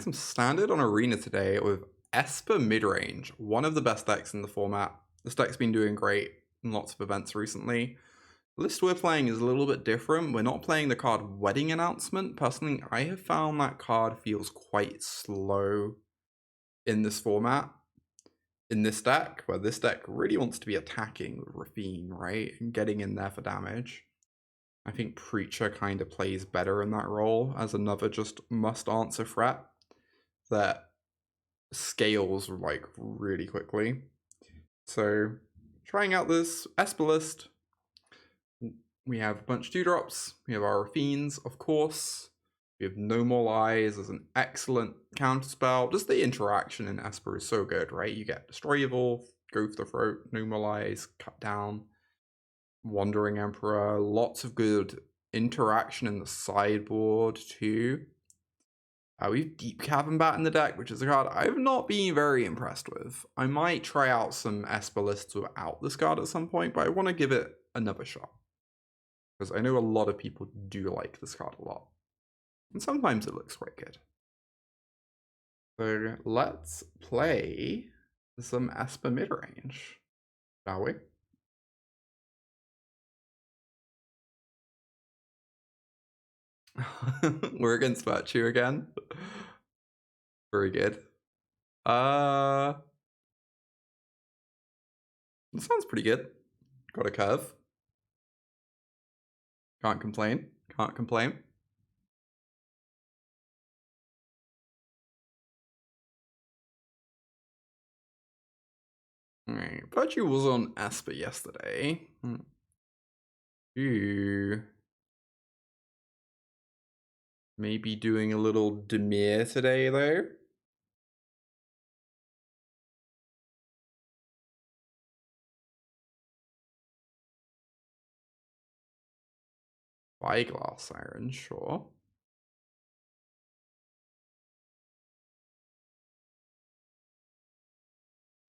Some standard on Arena today with Esper midrange, one of the best decks in the format. This deck's been doing great in lots of events recently. The list we're playing is a little bit different. We're not playing the card Wedding Announcement. Personally, I have found that card feels quite slow in this format. In this deck, where this deck really wants to be attacking with Rafine, right? And getting in there for damage. I think Preacher kind of plays better in that role as another just must-answer threat that scales like really quickly. So trying out this Esper list, we have a bunch of 2-drops, we have our Fiends, of course, we have No More Lies as an excellent counterspell. Just the interaction in Esper is so good, right? You get Destroy Evil, Go for the Throat, No More Lies, Cut Down, Wandering Emperor, lots of good interaction in the sideboard too. We have Deep Cavern Bat in the deck, which is a card I've not been very impressed with. I might try out some Esper lists without this card at some point, but I want to give it another shot. Because I know a lot of people do like this card a lot. And sometimes it looks quite good. So let's play some Esper midrange, shall we? We're against Virtue again. Very good. That sounds pretty good. Got a curve. Can't complain. Can't complain. Alright, Virtue was on Esper yesterday. Ooh. Maybe doing a little Demir today, though. Spyglass Siren, sure.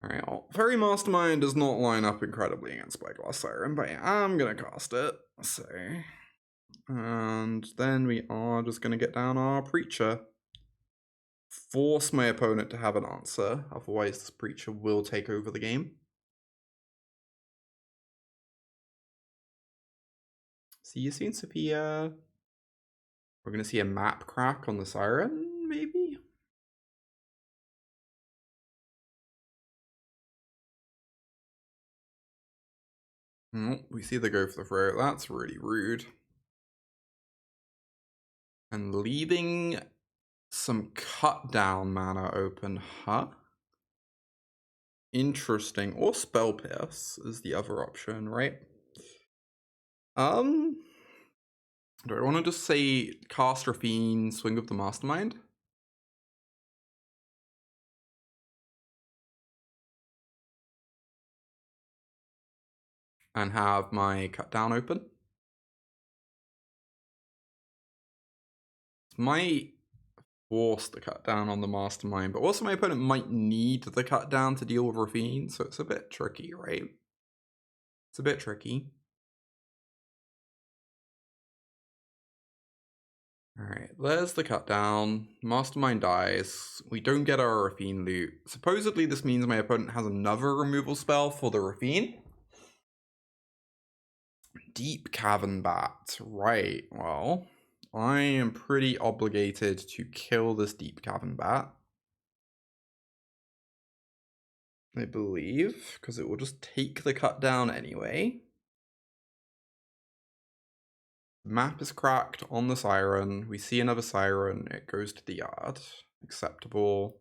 Alright, well, Fairy Mastermind does not line up incredibly against Spyglass Siren, but yeah, I'm gonna cast it, so... And then we are just gonna get down our Preacher. Force my opponent to have an answer, otherwise this Preacher will take over the game. See you soon, Sophia. We're gonna see a map crack on the Siren, maybe? We see the Go for the Throat. That's really rude. And leaving some cut down mana open, huh? Interesting. Or Spell Pierce is the other option, right? Do I want to just say cast Rafine, Swing of the Mastermind? And have my cut down open? Might force the cut down on the Mastermind, but also my opponent might need the cut down to deal with Rafine, so it's a bit tricky, right? It's a bit tricky. Alright, there's the cut down. Mastermind dies. We don't get our Rafine loot. Supposedly this means my opponent has another removal spell for the Rafine. Deep Cavern Bat. Right, well, I am pretty obligated to kill this Deep Cavern Bat. I believe, because it will just take the cut down anyway. Map is cracked on the Siren. We see another Siren. It goes to the yard. Acceptable.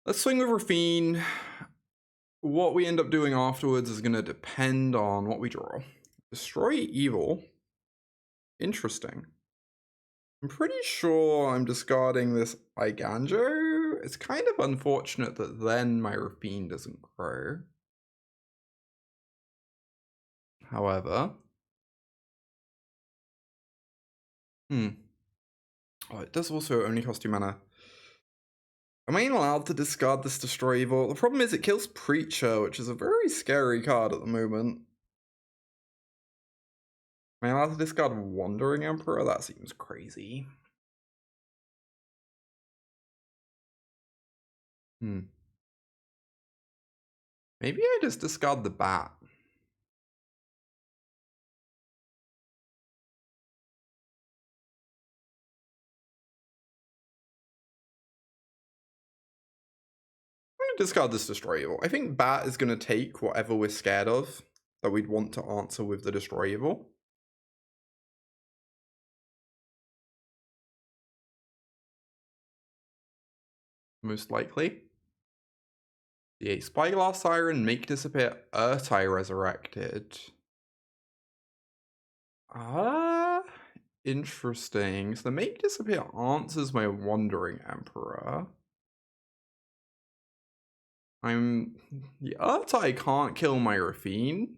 Let's swing with Rafine. What we end up doing afterwards is going to depend on what we draw. Destroy Evil. Interesting. I'm pretty sure I'm discarding this Iganjo. It's kind of unfortunate that then my Rafine doesn't grow. However, oh, it does also only cost 2 mana. Am I allowed to discard this Destroy Evil? The problem is it kills Preacher, which is a very scary card at the moment. Am I allowed to discard Wandering Emperor? That seems crazy. Maybe I just discard the bat. I'm going to discard this Destroy Evil. I think bat is going to take whatever we're scared of that we'd want to answer with the Destroy Evil. Most likely. The Spyglass Siren, make disappear Urtai resurrected. Interesting. So the make disappear answers my Wandering Emperor. The Urtai can't kill my Rafine.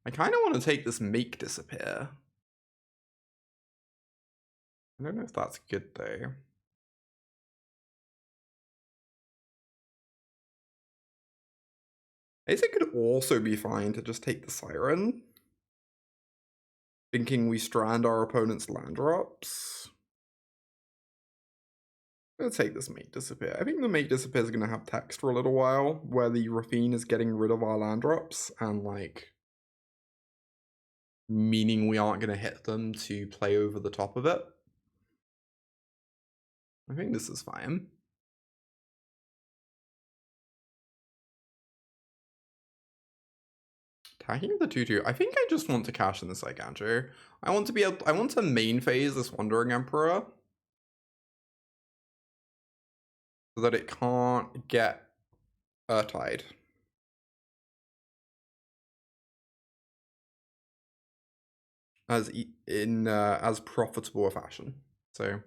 I kind of want to take this make disappear. I don't know if that's good though. I guess it could also be fine to just take the Siren. Thinking we strand our opponent's land drops. I'm gonna take this Make Disappear. I think the Make Disappear is gonna have text for a little while, where the Rafine is getting rid of our land drops, and like, meaning we aren't gonna hit them to play over the top of it. I think this is fine. Attacking with the 2/2. I think I just want to cash in the Psygancho. I want to main phase this Wandering Emperor so that it can't get Urtied. As profitable a fashion. So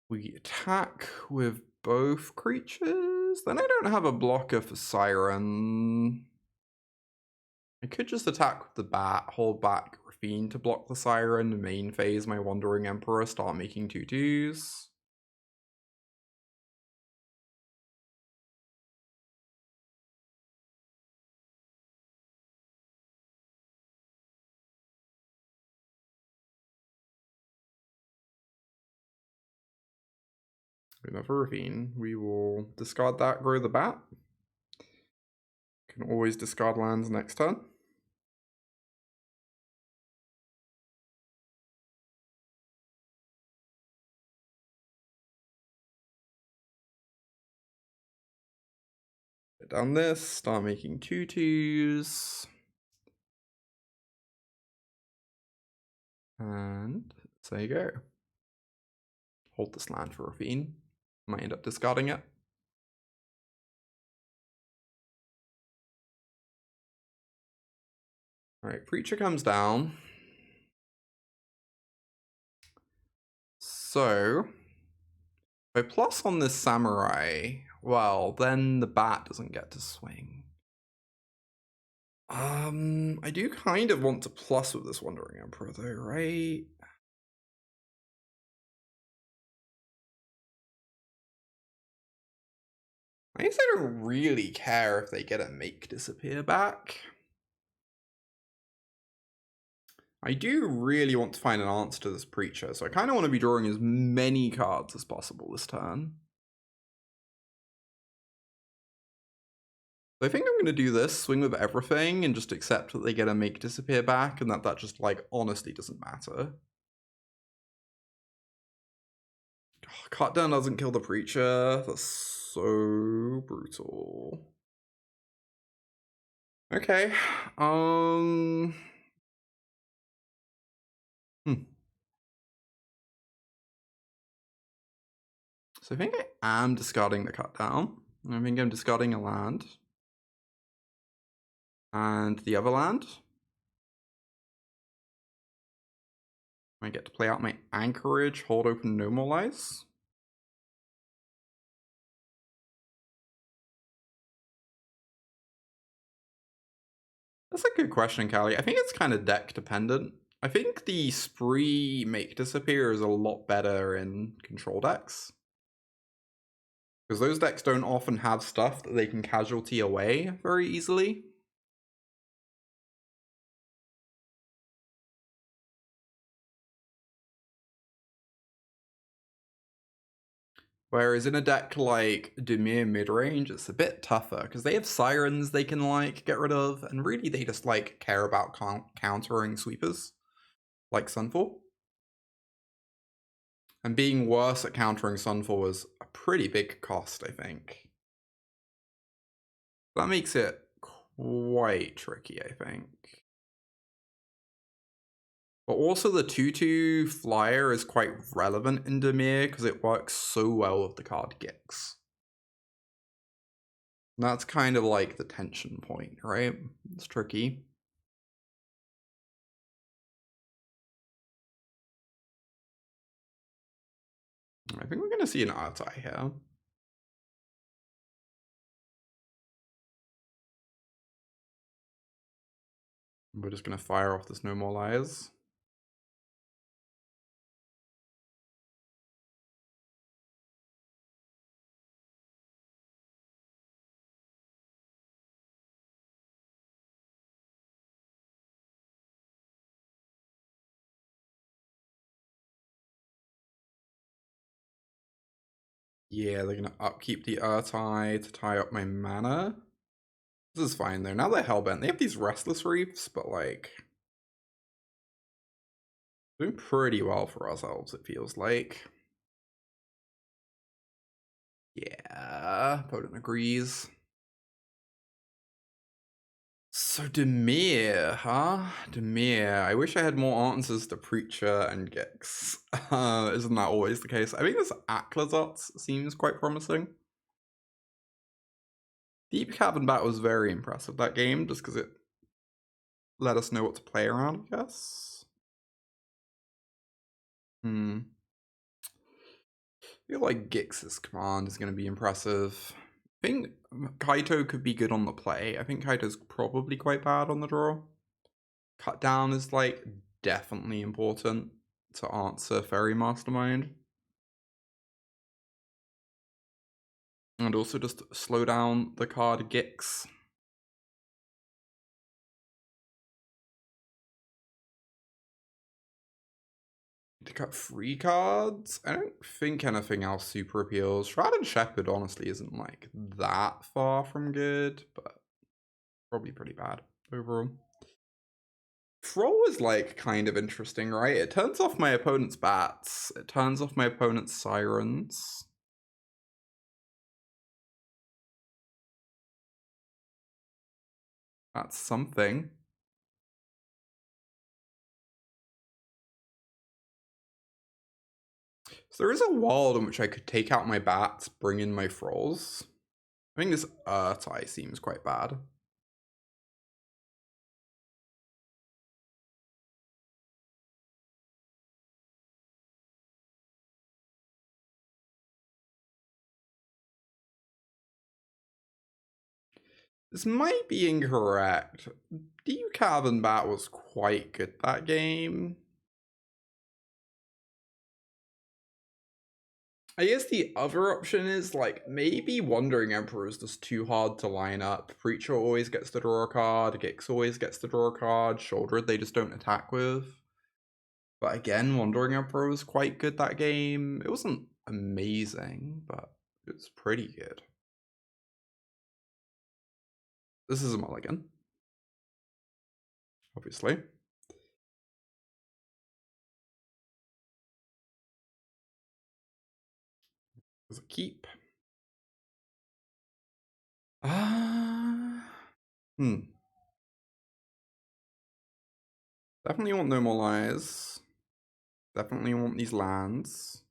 we attack with both creatures. Then I don't have a blocker for Siren. I could just attack with the bat, hold back Rafine to block the Siren, main phase my Wandering Emperor, start making 2/2s. Another Ravine. We will discard that, grow the bat. Can always discard lands next turn. Put down this, start making 2/2s. And there you go. Hold this land for Ravine. Might end up discarding it. Alright, Preacher comes down. So, if I plus on this Samurai, well, then the bat doesn't get to swing. I do kind of want to plus with this Wandering Emperor though, right? I guess I don't really care if they get a make disappear back. I do really want to find an answer to this Preacher, so I kind of want to be drawing as many cards as possible this turn. So I think I'm going to do this, swing with everything, and just accept that they get a make disappear back, and that just, like, honestly doesn't matter. Oh, cut down doesn't kill the Preacher. That's so brutal. Okay. So I think I am discarding the cut down. I think I'm discarding a land. And the other land. I get to play out my Anchorage, hold open, no more lies. That's a good question, Callie. I think it's kind of deck dependent. I think the Spree Make Disappear is a lot better in control decks. Because those decks don't often have stuff that they can casualty away very easily. Whereas in a deck like Dimir midrange, it's a bit tougher because they have sirens they can like get rid of, and really they just like care about countering sweepers like Sunfall. And being worse at countering Sunfall was a pretty big cost, I think. That makes it quite tricky, I think. But also the 2/2 flyer is quite relevant in Dimir because it works so well with the card Gix. That's kind of like the tension point, right? It's tricky. I think we're going to see an Artai here. We're just going to fire off this No More Lies. Yeah, they're going to upkeep the Artai to tie up my mana. This is fine though. Now they're Hellbent. They have these Restless Reefs, but like... doing pretty well for ourselves, it feels like. Yeah, opponent agrees. So Dimir, huh? Dimir. I wish I had more answers to Preacher and Gix. Isn't that always the case? I think this Aklazotz seems quite promising. Deep Cavern Bat was very impressive that game, just because it let us know what to play around, I guess. I feel like Gix's command is going to be impressive. I think Kaito could be good on the play. I think Kaito's probably quite bad on the draw. Cut down is like definitely important to answer Fairy Mastermind. And also just slow down the card Gix. To cut free cards? I don't think anything else super appeals. Shrouded Shepherd honestly isn't like that far from good, but probably pretty bad overall. Thrall is like kind of interesting, right? It turns off my opponent's bats. It turns off my opponent's sirens. That's something. So there is a world in which I could take out my bats, bring in my Thralls. I think this Urtai seems quite bad. This might be incorrect. Deep Cavern Bat was quite good that game. I guess the other option is like maybe Wandering Emperor is just too hard to line up. Preacher always gets to draw a card, Gix always gets to draw a card, Shoulder they just don't attack with. But again, Wandering Emperor was quite good that game. It wasn't amazing, but it's pretty good. This is a mulligan. Obviously. There's a keep. Hmm. Definitely want No More Lies. Definitely want these lands.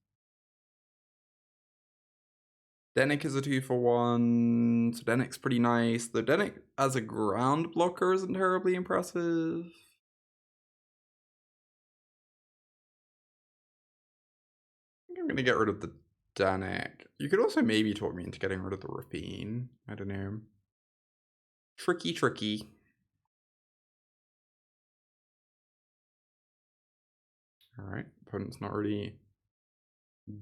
Denick is a 2-for-1. So Denick's pretty nice. The Denick as a ground blocker isn't terribly impressive. I think I'm gonna get rid of the Denick. You could also maybe talk me into getting rid of the Rapine. I don't know. Tricky, tricky. Alright, opponent's not really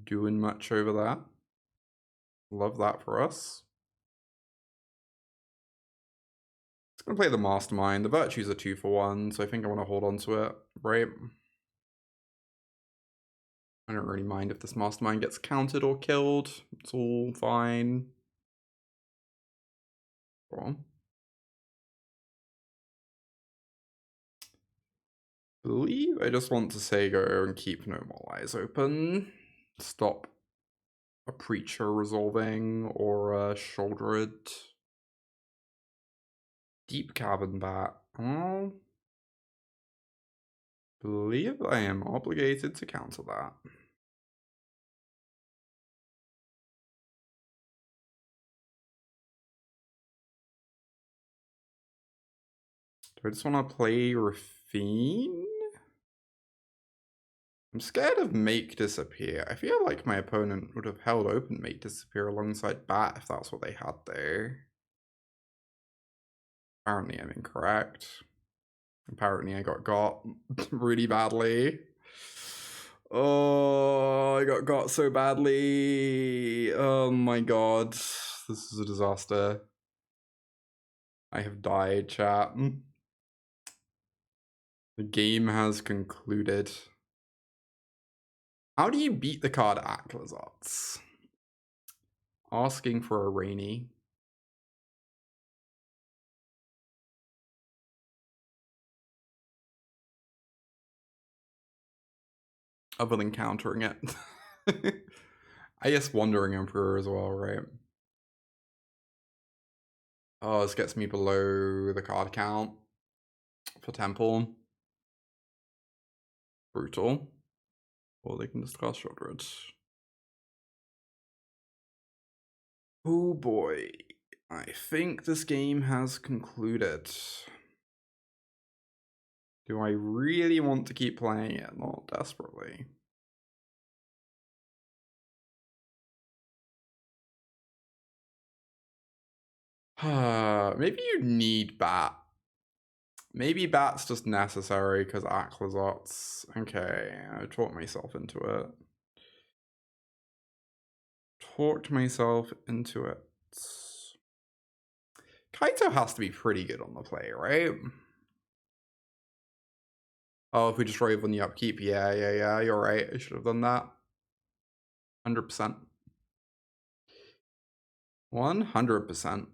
doing much over that. Love that for us. It's gonna play the Mastermind. The Virtue's a 2-for-1, so I think I want to hold on to it, right? I don't really mind if this mastermind gets countered or killed. It's all fine. Cool. Believe I just want to say go and keep normal eyes open. Stop a preacher resolving or a shoulder it. Deep cabin bat. Oh. Believe I am obligated to counter that. Do I just want to play Rafine? I'm scared of Make Disappear. I feel like my opponent would have held open Make Disappear alongside Bat if that's what they had there. Apparently I'm incorrect. Apparently I got really badly. Oh, I got so badly. Oh my god. This is a disaster. I have died, chat. The game has concluded. How do you beat the card Aclazotz? Asking for a rainy. Other than countering it. I guess Wandering Emperor as well, right? Oh, this gets me below the card count for Temple. Brutal. Or they can discuss Shotred. Oh boy. I think this game has concluded. Do I really want to keep playing it? Not desperately. Maybe you need Bat. Maybe Bat's just necessary because Aclazotz. Okay, I talked myself into it. Talked myself into it. Kaito has to be pretty good on the play, right? Oh, if we just rave on the upkeep, yeah, you're right. I should have done that. 100%. 100%.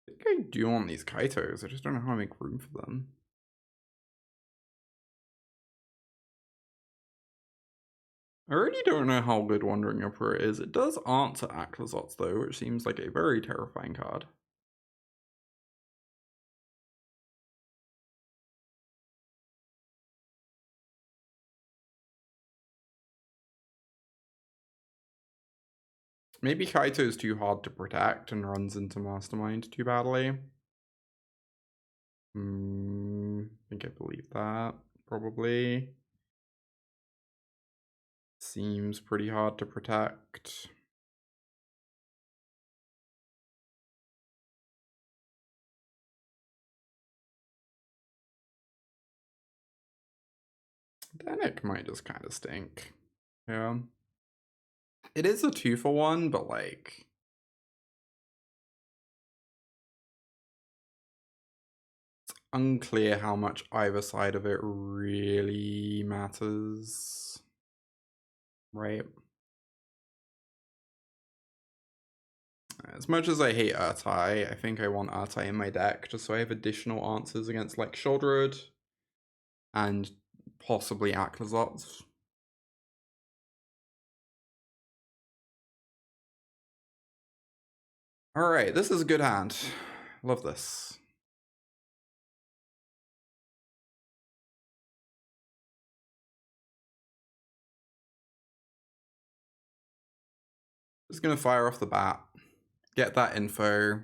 I think I do want these Kaitos, I just don't know how to make room for them. I really don't know how good Wandering Emperor is. It does answer Aclazotz though, which seems like a very terrifying card. Maybe Kaito is too hard to protect and runs into Mastermind too badly. I think I believe that, probably. Seems pretty hard to protect. Danik might just kind of stink. Yeah. It is a 2-for-1, but like... it's unclear how much either side of it really matters. Right? As much as I hate Urtai, I think I want Urtai in my deck just so I have additional answers against like Shouldered and possibly Aclazotz. Alright, this is a good hand. Love this. Just gonna fire off the bat. Get that info.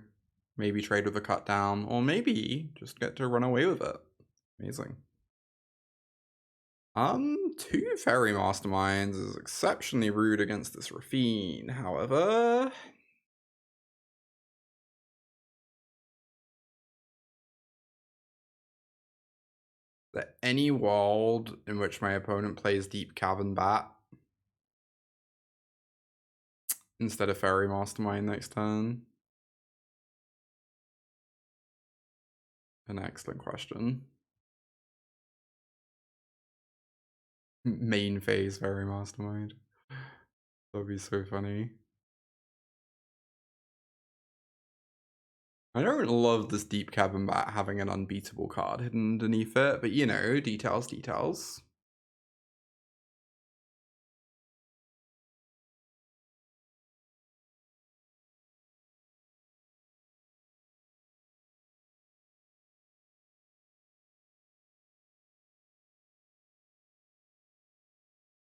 Maybe trade with a cut down. Or maybe just get to run away with it. Amazing. 2 Fairy Masterminds is exceptionally rude against this Rafine, however... Is there any world in which my opponent plays Deep Cavern Bat instead of Fairy Mastermind next turn? An excellent question. Main phase, very mastermind. That'd be so funny. I don't love this deep cabin bat having an unbeatable card hidden underneath it, but you know, details, details.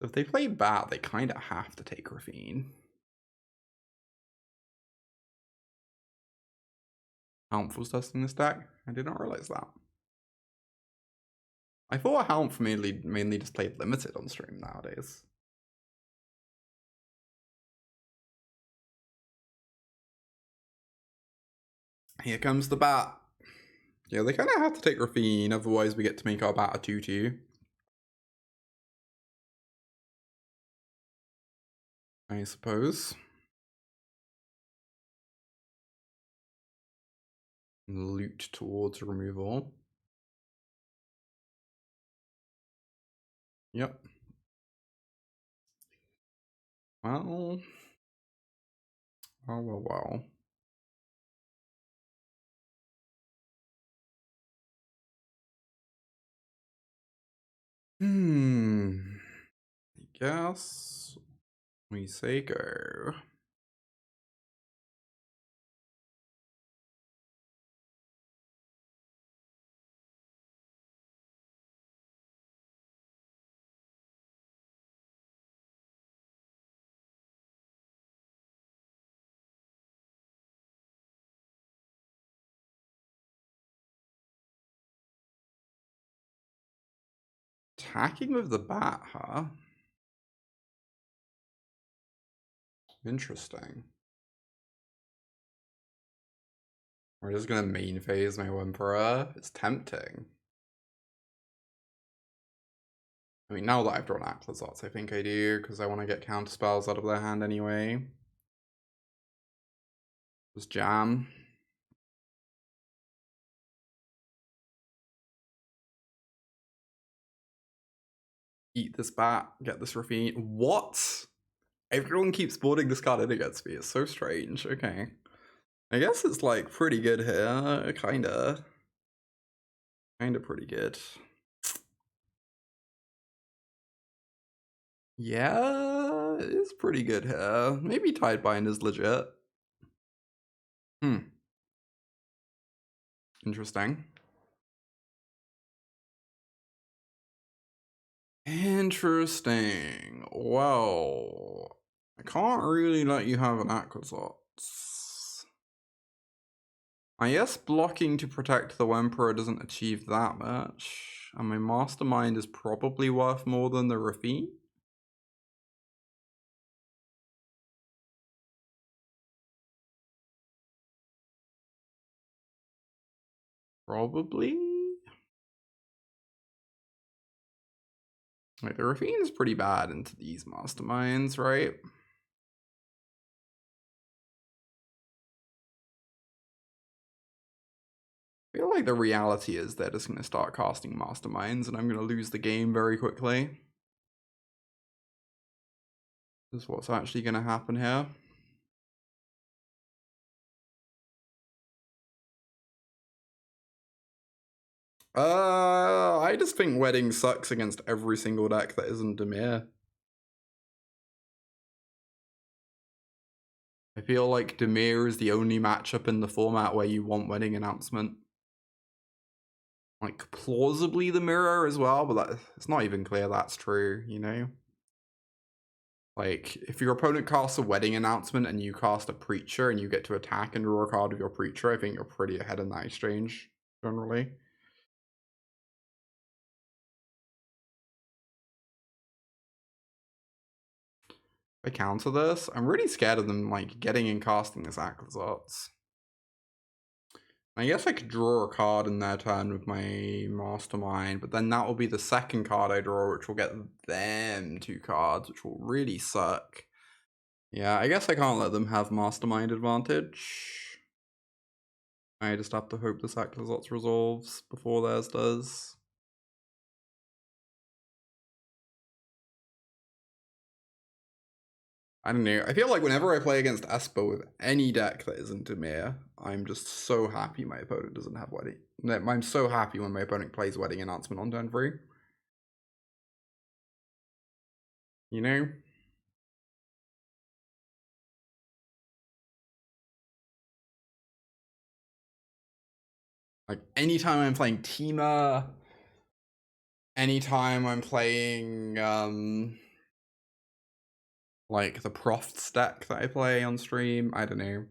If they play bat, they kind of have to take Ravine. Helmf was testing this deck? I did not realize that. I thought Helmf mainly just played limited on stream nowadays. Here comes the bat. Yeah, they kind of have to take Ravine, otherwise we get to make our bat a 2-2. I suppose. Loot towards removal. Yep. Well. Well. I guess we say go. Attacking with the bat, huh? Interesting. We're just gonna main phase my Emperor. It's tempting. I mean, now that I've drawn Aclazotz, I think I do, because I want to get counter spells out of their hand anyway. Just jam. Eat this bat, get this Ravine. What? Everyone keeps boarding this card in against me. It's so strange. Okay. I guess it's like pretty good here. Kinda pretty good. Yeah, it's pretty good here. Maybe Tidebind is legit. Interesting. Interesting. Well, I can't really let you have an Aclazotz. I guess blocking to protect the Emperor doesn't achieve that much. And my Mastermind is probably worth more than the Ravine. Probably. Like, the Ravine is pretty bad into these Masterminds, right? I feel like the reality is they're just going to start casting Masterminds and I'm going to lose the game very quickly. This is what's actually going to happen here. I just think Wedding sucks against every single deck that isn't Dimir. I feel like Dimir is the only matchup in the format where you want Wedding Announcement. Like, plausibly the Mirror as well, but it's not even clear that's true, you know? Like, if your opponent casts a Wedding Announcement and you cast a Preacher and you get to attack and draw a card of your Preacher, I think you're pretty ahead in that exchange, generally. If I counter this, I'm really scared of them, like, getting and casting this Aclazotz. I guess I could draw a card in their turn with my Mastermind, but then that will be the second card I draw, which will get them 2 cards, which will really suck. Yeah, I guess I can't let them have Mastermind advantage. I just have to hope this Aclazotz resolves before theirs does. I don't know. I feel like whenever I play against Esper with any deck that isn't Dimir, I'm just so happy my opponent doesn't have Wedding. I'm so happy when my opponent plays Wedding Announcement on turn 3. You know? Like, anytime I'm playing Teema, anytime I'm playing, like, the Profts deck that I play on stream, I don't know.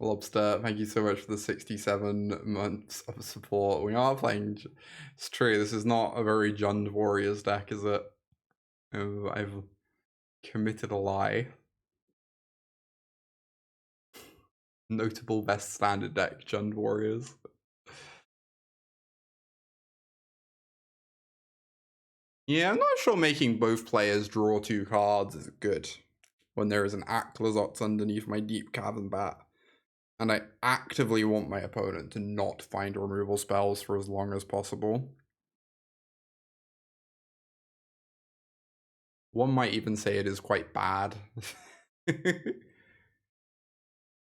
Lobster, thank you so much for the 67 months of support. We are playing... It's true, this is not a very Jund Warriors deck, is it? I've committed a lie. Notable best standard deck, Jund Warriors. Yeah, I'm not sure making both players draw 2 cards is good when there is an Aclazotz underneath my Deep Cavern Bat, and I actively want my opponent to not find removal spells for as long as possible. One might even say it is quite bad.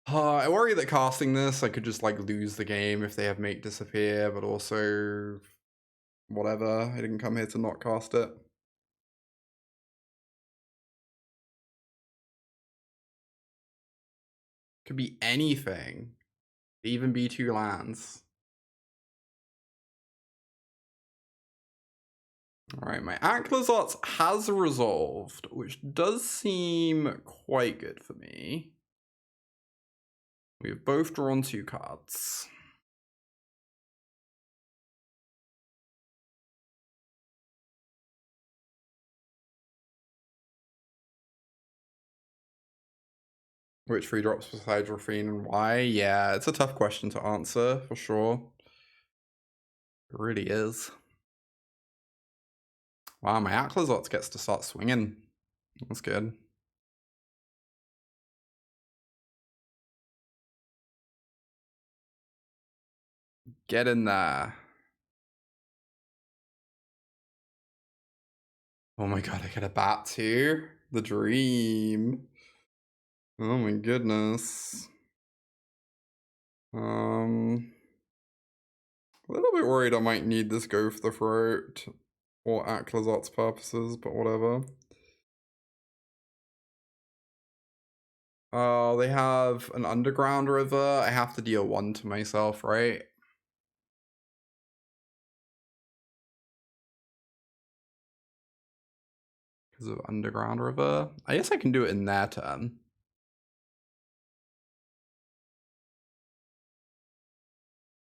I worry that casting this, I could just like lose the game if they have Make Disappear, but also whatever. I didn't come here to not cast it. Could be anything. Even be 2 lands. Alright, my Aclazotz has resolved, which does seem quite good for me. We've both drawn 2 cards. Which 3 drops besides Raffine and why? Yeah, it's a tough question to answer, for sure. It really is. Wow, my Aclazotz gets to start swinging. That's good. Get in there. Oh my god, I get a bat too? The dream. Oh my goodness. A little bit worried I might need this Go for the Throat for Aclazotz purposes, but whatever. Oh, they have an Underground River. I have to deal 1 to myself, right? Because of Underground River. I guess I can do it in their turn.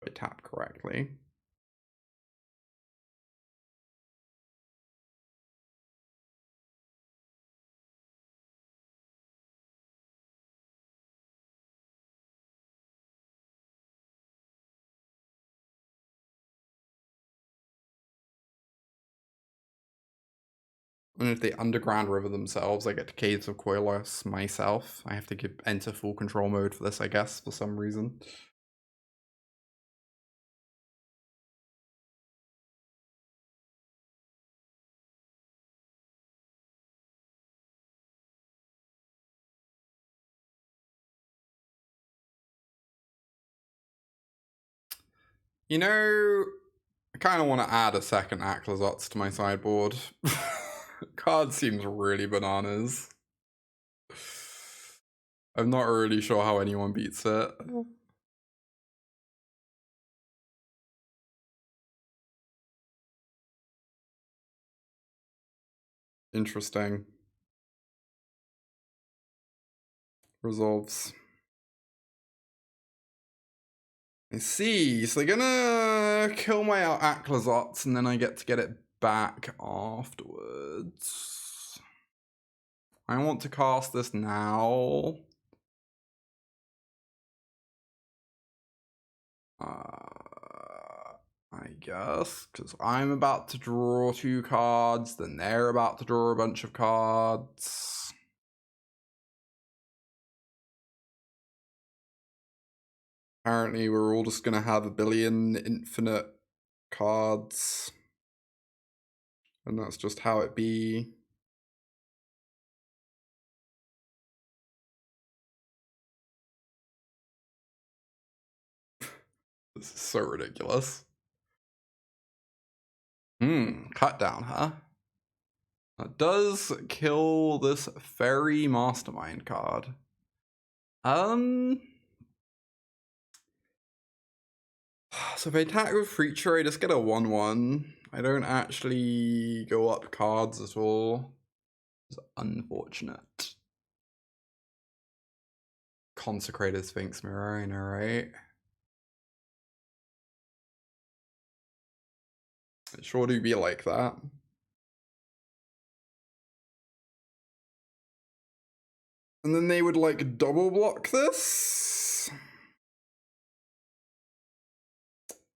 If I tap correctly. And if they Underground River themselves, I get to Caves of Koilos myself. I have to enter full control mode for this, I guess, for some reason. You know, I kind of want to add a second Aclazotz to my sideboard. Card seems really bananas. I'm not really sure how anyone beats it. Interesting. Resolves. I see. So they're gonna kill my Aclazotz and then I get to get it back afterwards. I want to cast this now. I guess, because I'm about to draw 2 cards, then they're about to draw a bunch of cards. Apparently, we're all just gonna have a billion infinite cards. And that's just how it be. This is so ridiculous. Cut down, huh? That does kill this Fairy Mastermind card. So if I attack with Creature, I just get a 1/1. I don't actually go up cards at all. It's unfortunate. Consecrated Sphinx Mirror, I know, right? It sure do be like that. And then they would like double block this?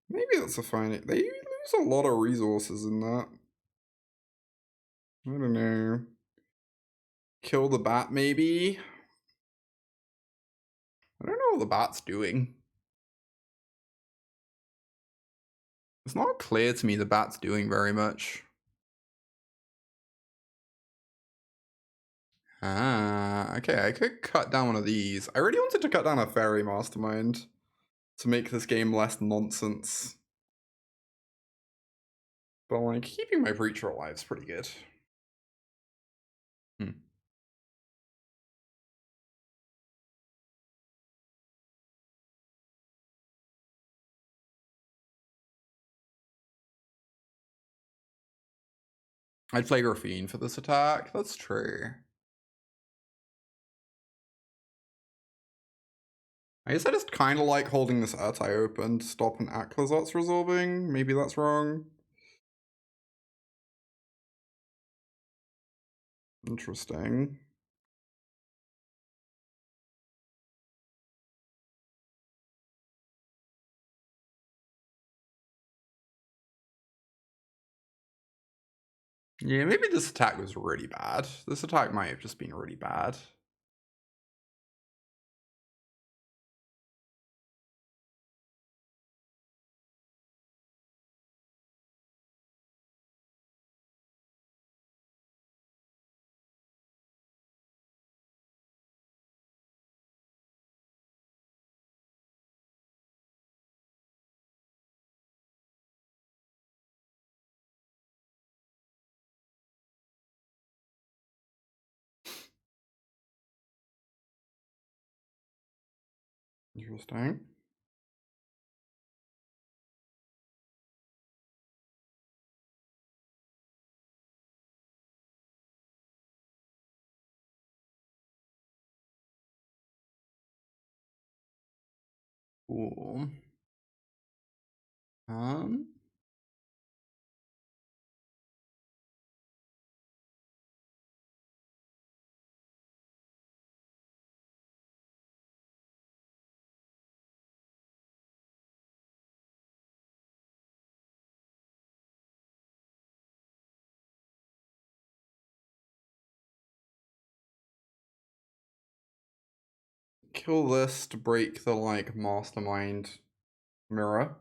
Maybe that's a fine. They lose a lot of resources in that. I don't know. Kill the bat, maybe? I don't know what the bat's doing. It's not clear to me the bat's doing very much. Ah, okay, I could cut down one of these. I really wanted to cut down a Fairy Mastermind to make this game less nonsense. But like, keeping my Preacher alive is pretty good. I'd play Graphene for this attack, that's true. I guess I just kind of like holding this Urtai open to stop an Aclazot's resolving. Maybe that's wrong. Interesting. Yeah, maybe this attack was really bad. This attack might have just been really bad. Interesting. Cool. Kill this to break the like Mastermind mirror.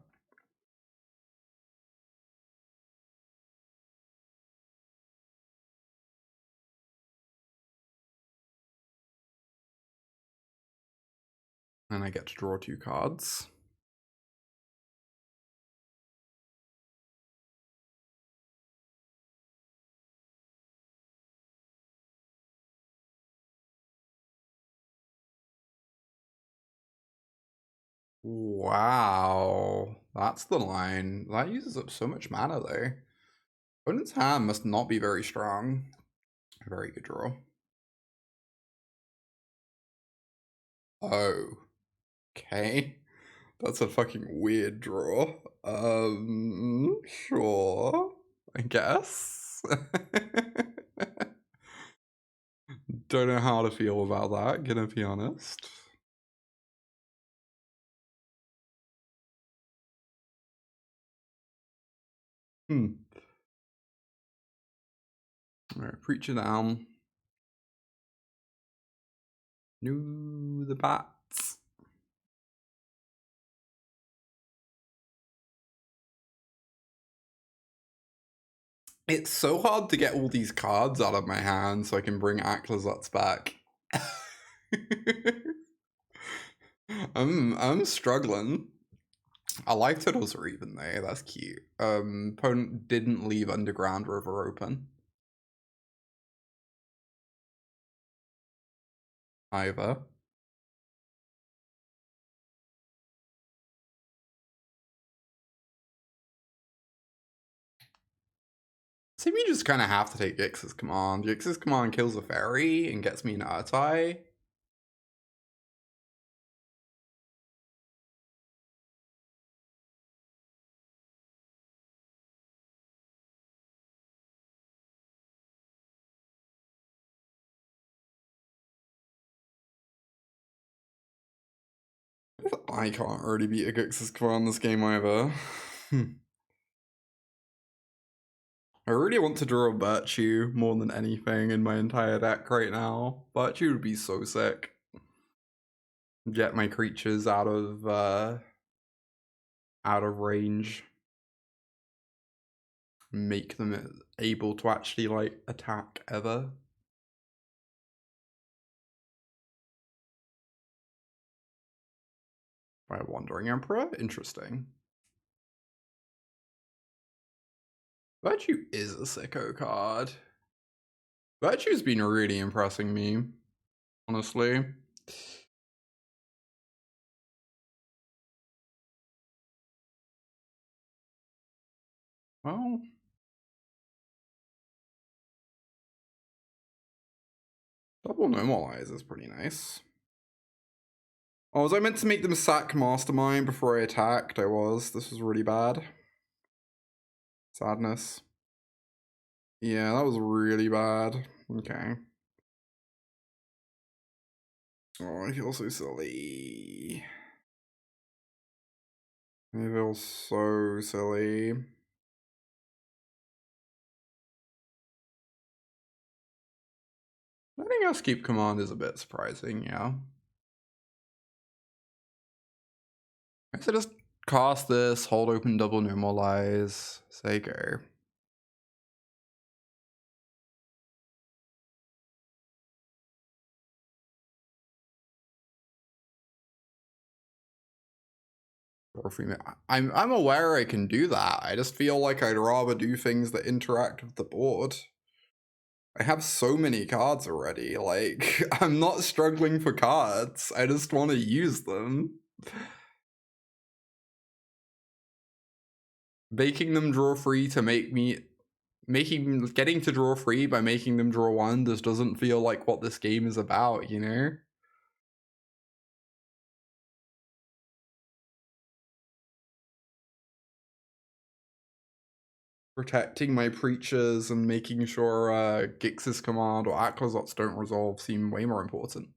And I get to draw 2 cards. Wow. That's the line. That uses up so much mana though. Opponent's hand must not be very strong. Very good draw. Oh. Okay. That's a fucking weird draw. Sure. I guess. Don't know how to feel about that, gonna be honest. Hmm. Alright, preacher down. No, the bats. It's so hard to get all these cards out of my hand so I can bring Aclazotz back. I'm struggling. I like Turtles are even though, that's cute. Opponent didn't leave Underground River open. Either. So you just kind of have to take Gix's command. Gix's command kills a fairy and gets me an Urtai. I can't already beat a Gix's command this game either. I really want to draw a Virtue more than anything in my entire deck right now. Virtue would be so sick. Get my creatures out of range. Make them able to actually like attack ever. By Wandering Emperor? Interesting. Virtue is a sicko card. Virtue's been really impressing me, honestly. Well, double normalize is pretty nice. Oh, was I meant to make them sack Mastermind before I attacked? I was. This was really bad. Sadness. Yeah, that was really bad. Okay. Oh, I feel so silly. I feel so silly. Letting us keep command is a bit surprising, yeah. I guess I just cast this, hold open, double normalize, say go. I'm aware I can do that. I just feel like I'd rather do things that interact with the board. I have so many cards already. Like, I'm not struggling for cards. I just want to use them. Making them draw free to make me getting to draw free by making them draw one just doesn't feel like what this game is about, you know? Protecting my preachers and making sure Gix's command or Aclazot's don't resolve seem way more important.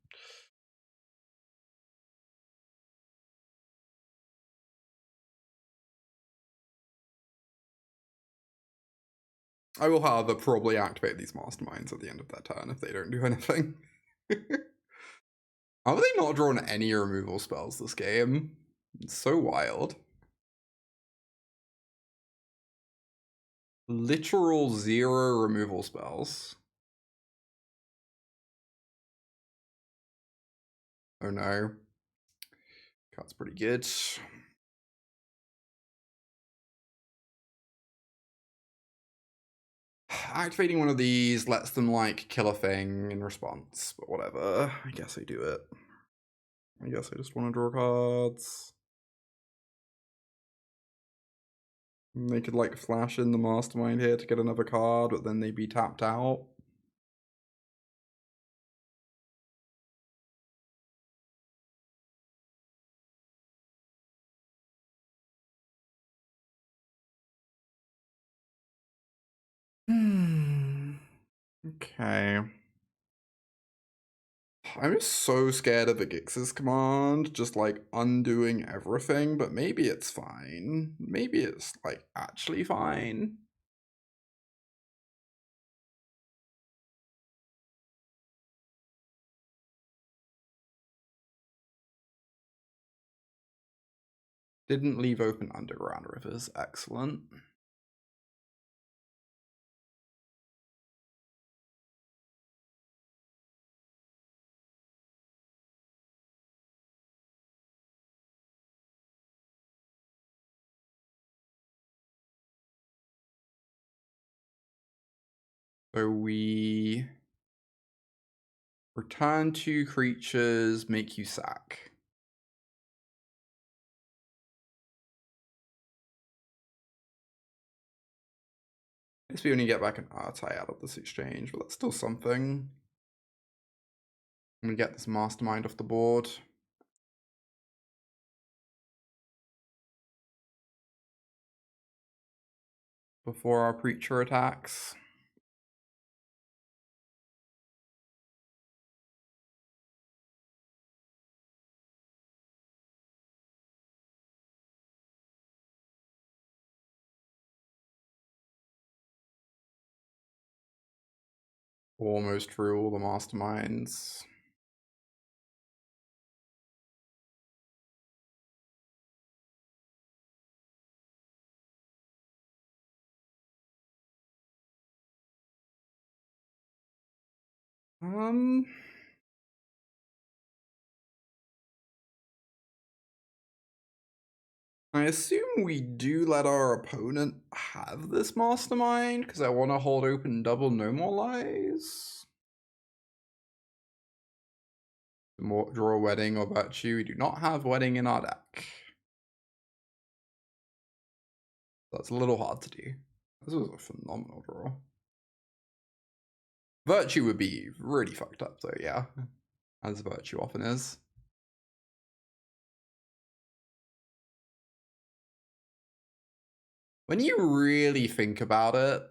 I will, however, probably activate these masterminds at the end of that turn if they don't do anything. How have they not drawn any removal spells this game? It's so wild. Literal 0 removal spells. Oh no. That's pretty good. Activating one of these lets them like kill a thing in response, but whatever. I guess I do it. I guess I just want to draw cards. They could like flash in the mastermind here to get another card, but then they'd be tapped out. Okay. I'm just so scared of a Gix's command, just like undoing everything, but maybe it's fine. Maybe it's like actually fine. Didn't leave open underground rivers. Excellent. So we return 2 creatures, make you sack. I guess we only get back an Artai out of this exchange, but that's still something. I'm gonna get this mastermind off the board. Before our preacher attacks. Almost through all the masterminds. I assume we do let our opponent have this mastermind because I want to hold open double no more lies. Draw wedding or virtue. We do not have wedding in our deck. That's a little hard to do. This was a phenomenal draw. Virtue would be really fucked up though, yeah. As virtue often is. When you really think about it,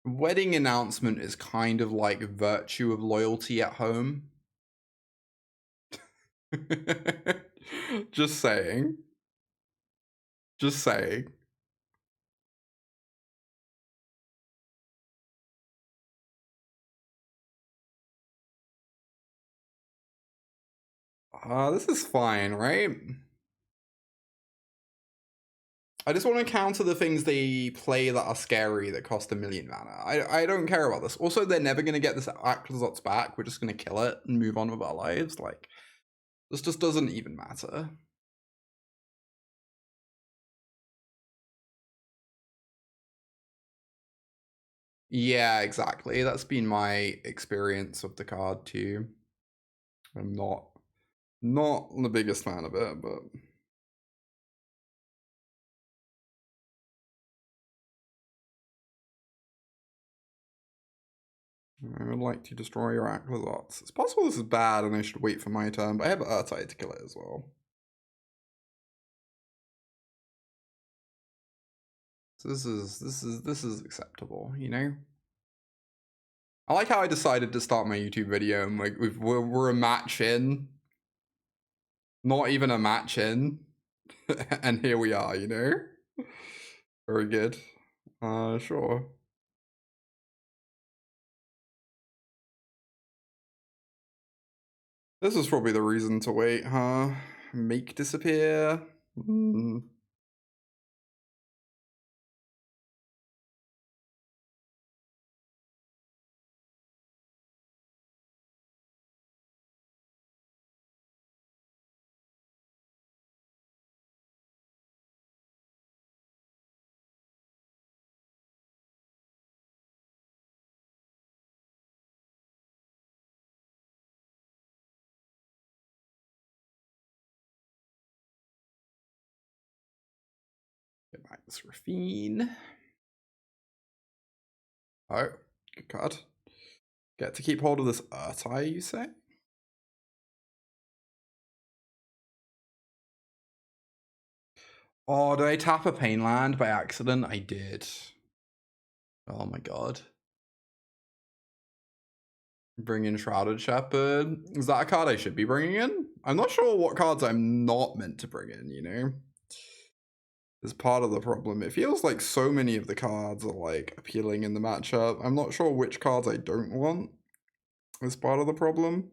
wedding announcement is kind of like virtue of loyalty at home. Just saying. Just saying. This is fine, right? I just want to counter the things they play that are scary that cost 1,000,000 mana. I don't care about this. Also, they're never going to get this Aquazot's back. We're just going to kill it and move on with our lives. Like, this just doesn't even matter. Yeah, exactly. That's been my experience of the card too. I'm not the biggest fan of it, but I would like to destroy your Aquazots. It's possible this is bad and I should wait for my turn, but I have Urtide to kill it as well. So this is acceptable, you know? I like how I decided to start my YouTube video and like we're a match in. Not even a match in. And here we are, you know? Very good. Sure. This is probably the reason to wait, huh? Make disappear? Get back this Rafine. Oh, good card. Get to keep hold of this Urtai, you say? Oh, did I tap a Pain land by accident? I did. Oh my god. Bring in Shrouded Shepherd. Is that a card I should be bringing in? I'm not sure what cards I'm not meant to bring in, you know? Is part of the problem. It feels like so many of the cards are like appealing in the matchup. I'm not sure which cards I don't want is part of the problem.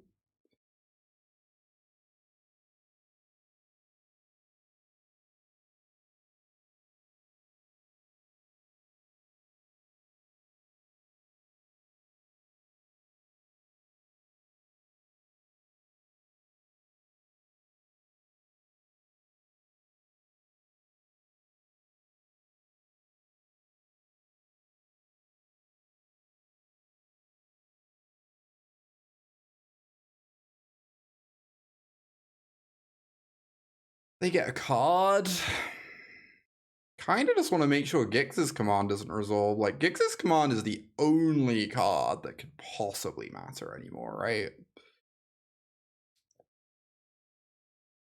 They get a card. Kind of just want to make sure Gix's command doesn't resolve. Like, Gix's command is the only card that could possibly matter anymore, right?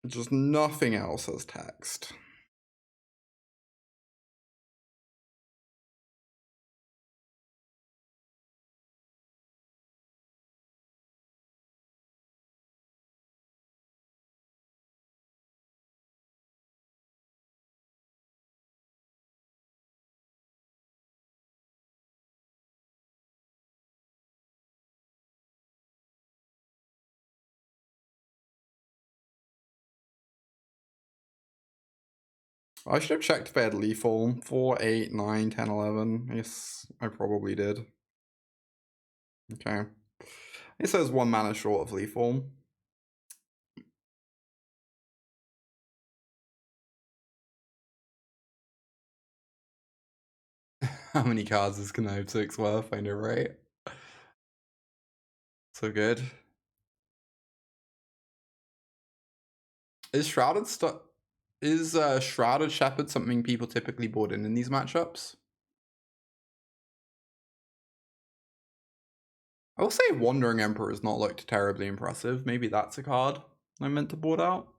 Just nothing else has text. I should have checked if I had lethal. 4, 8, 9, 10, 11. Yes, I probably did. Okay. It says 1 mana short of lethal. How many cards is Canove 6 worth? I know, right? So good. Is Shrouded Shepherd something people typically board in these matchups? I will say Wandering Emperor has not looked terribly impressive. Maybe that's a card I meant to board out.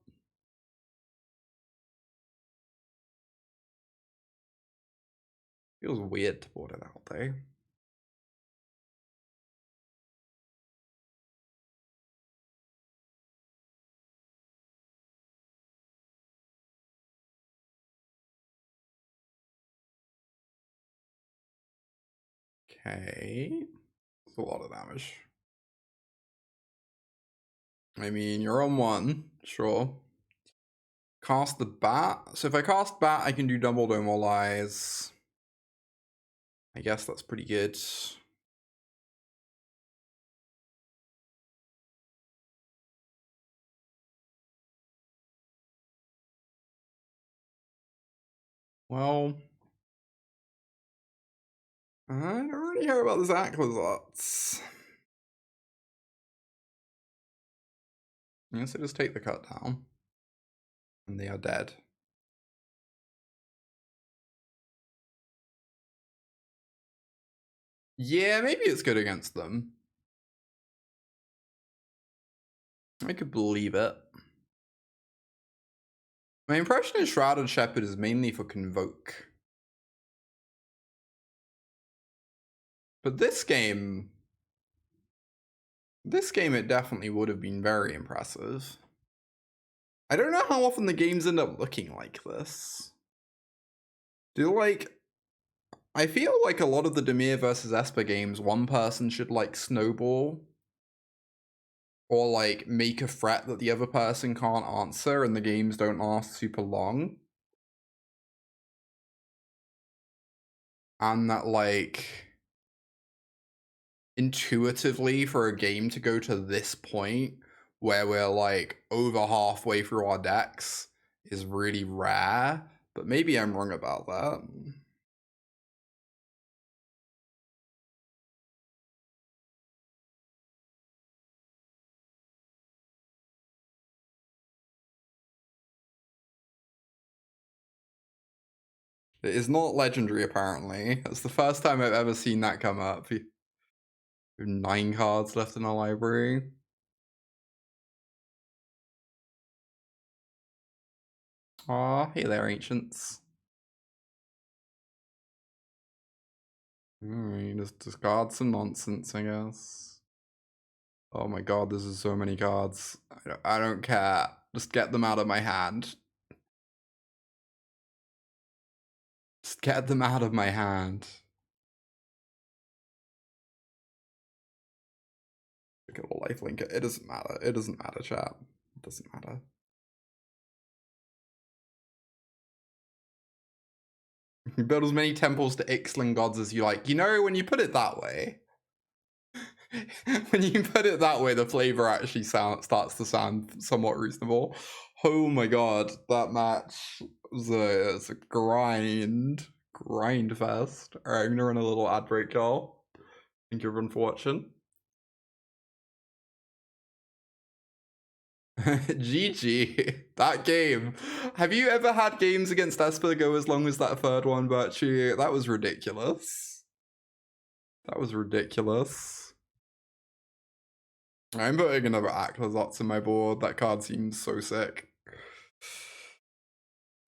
Feels weird to board it out though. Okay. It's a lot of damage. I mean, you're on 1, sure. Cast the bat. So if I cast bat, I can do double Demolize. I guess that's pretty good. Well, I don't really care about this Aquazats. I guess I just take the cut down. And they are dead. Yeah, maybe it's good against them. I could believe it. My impression is Shrouded Shepherd is mainly for Convoke. But this game it definitely would have been very impressive. I don't know how often the games end up looking like this. I feel like a lot of the Demir versus Esper games, one person should like snowball or like make a threat that the other person can't answer and the games don't last super long. And that like intuitively for a game to go to this point where we're like over halfway through our decks is really rare, but maybe I'm wrong about that. It is not legendary, apparently. It's the first time I've ever seen that come up. We have 9 cards left in our library. Aw, hey there, Ancients. Alright, just discard some nonsense, I guess. Oh my god, this is so many cards. I don't care. Just get them out of my hand. Just get them out of my hand. Look at a lifelink. It doesn't matter. It doesn't matter, chat. It doesn't matter. You build as many temples to Ixtling gods as you like. You know, when you put it that way, when you put it that way, the flavor actually starts to sound somewhat reasonable. Oh my god, that match was a grind fest. All right, I'm gonna run a little ad break, y'all. Thank you everyone for watching. GG. That game. Have you ever had games against Esper go as long as that third one, Virtue? That was ridiculous. That was ridiculous. I'm putting another Aclazotz in my board. That card seems so sick.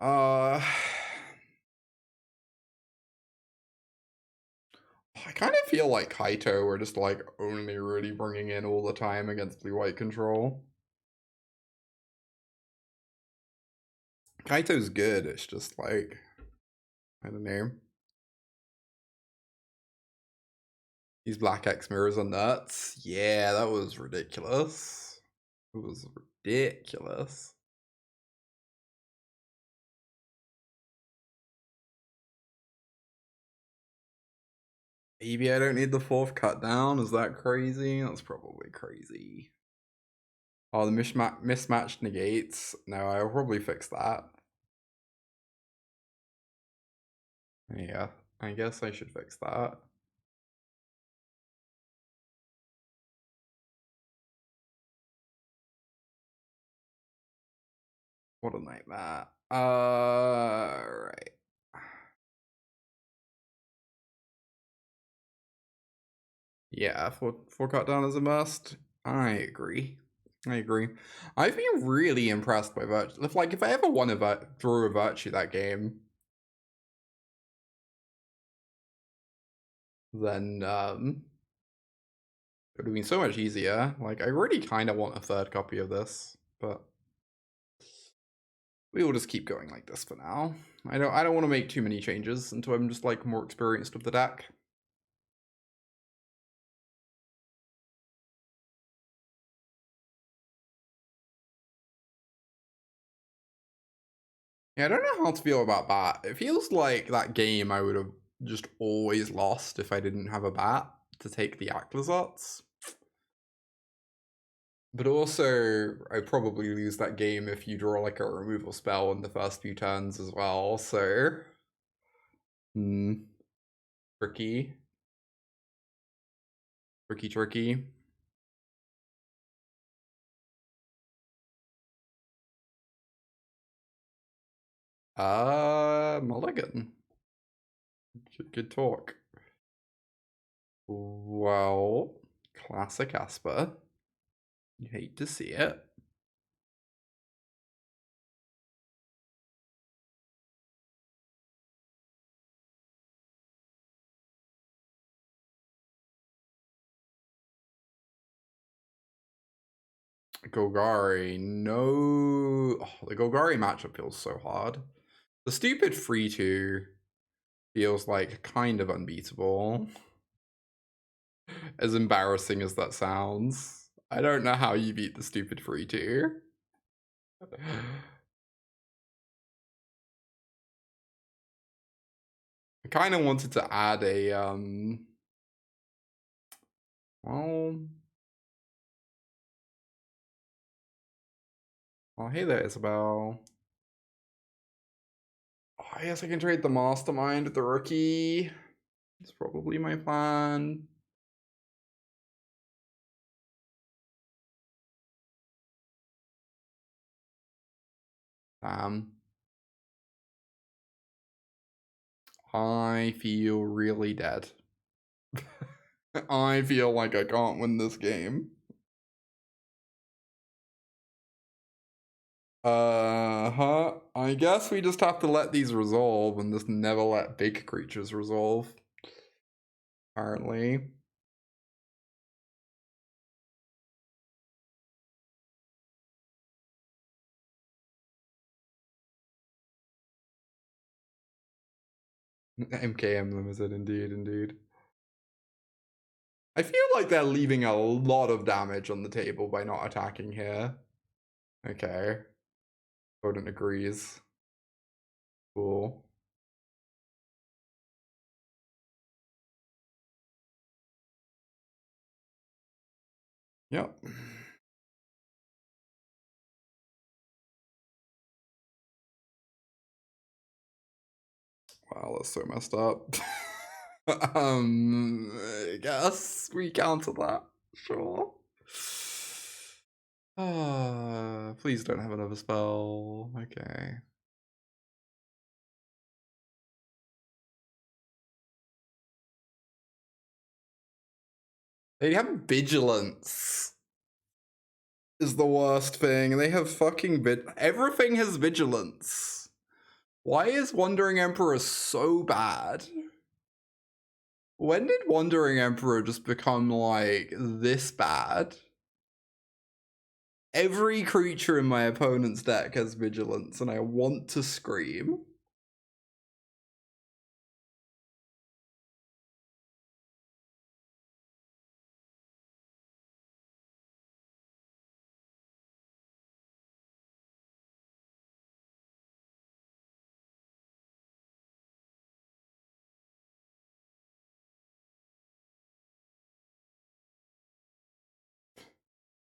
I kind of feel like Kaito were just like only really bringing in all the time against blue-white control. Kaito's good, it's just like, I don't know. These black X mirrors are nuts. Yeah, that was ridiculous. It was ridiculous. Maybe I don't need the fourth cut down. Is that crazy? That's probably crazy. Oh, the mismatched negates. No, I'll probably fix that. Yeah, I guess I should fix that. What a nightmare. Right. Yeah, four cut down is a must. I agree. I agree. I've been really impressed by Virtue. Like, if I ever want to draw a Virtue that game, then it would have been so much easier. Like, I really kind of want a third copy of this, but we will just keep going like this for now. I don't want to make too many changes until I'm just like more experienced with the deck. Yeah, I don't know how to feel about Bat. It feels like that game I would have just always lost if I didn't have a Bat to take the Aclazotz. But also, I'd probably lose that game if you draw like a removal spell in the first few turns as well, so... Tricky. Tricky. Mulligan. Good talk. Well, classic Esper. You hate to see it. Golgari, no. Oh, the Golgari matchup feels so hard. The stupid 3-2 feels like kind of unbeatable. As embarrassing as that sounds. I don't know how you beat the stupid 3-2. I kind of wanted to add a, well... Oh, hey there, Isabel. Oh, I guess I can trade the Mastermind with the Rookie. That's probably my plan. I feel really dead. I feel like I can't win this game. I guess we just have to let these resolve and just never let big creatures resolve. apparently. MKM limited, indeed. I feel like they're leaving a lot of damage on the table by not attacking here. Okay. Opponent agrees. Cool. Yep. Wow, that's so messed up. I guess we counter that. Sure. Please don't have another spell. Okay. They have vigilance. Is the worst thing. They have fucking everything has vigilance. Why is Wandering Emperor so bad? When did Wandering Emperor just become like this bad? Every creature in my opponent's deck has vigilance, and I want to scream.